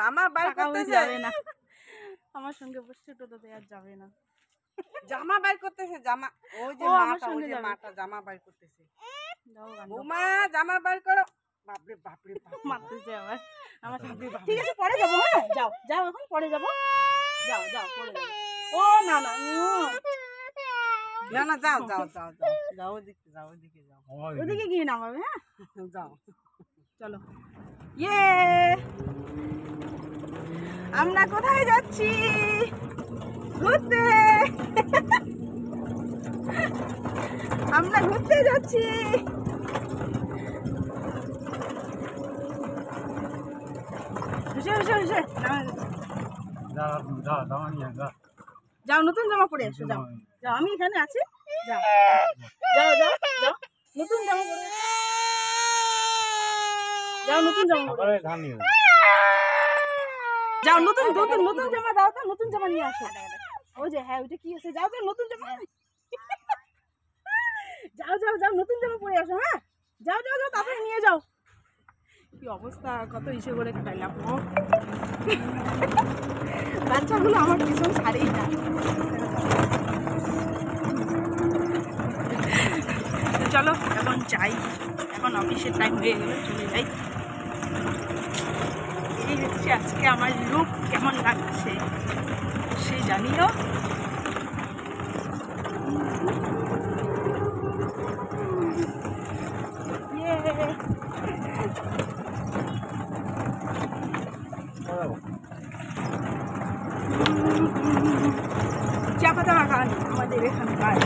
জামা বাইর করতে যাবে না, আমার সঙ্গে বসছে টোটোতে আর যাবে না। জামা বাইর করতেছে, জামা ওই যে মাটা জামা বাইর করতেছে। বৌমা জামা বাইর করো। বাপরে বাপরে মারতেছে আমার আমার ঠিক আছে পরে যাবো। হ্যাঁ যাও যাও, এখন পরে যাবো, যাও যাও পরে যাবো। ও না না না, যাও যাও যাও যাও যাও, ওদিকে যাও, ওদিকে যাও, ওদিকে গিয়ে নামাবে। হ্যাঁ যাও, চলো। ইয়ে, আমরা কোথায় যাচ্ছি? ঘুরতে। আমরা ঘুরতে যাচ্ছি। যাও নতুন জামা পরে এসো, যাও যাও, আমি এখানে আছি, যাও যাও যাও যাও, নতুন জামা পরে যাও, নতুন জামা পরে যাও, নতুন নতুন নতুন জামা দাও তো, নতুন জামা নিয়ে আসো। ওই যে হ্যাঁ ওইটা কি আছে, যাও যাও নতুন জামা, যাও যাও যাও নতুন জামা পরে আসো। হ্যাঁ যাও যাও যাও, তারপরে নিয়ে যাও। কি অবস্থা, কত ইসে করে কাটাইলাম। বাচ্চাগুলো আমার পিছন ছাড়েই না। চলো এখন যাই, এখন অফিসের টাইম হয়ে গেল, চলে যাই। এই হচ্ছে আজকে আমার লুক, কেমন লাগছে সে জানিও। চা পাতা বাগান আমাদের এখানকার।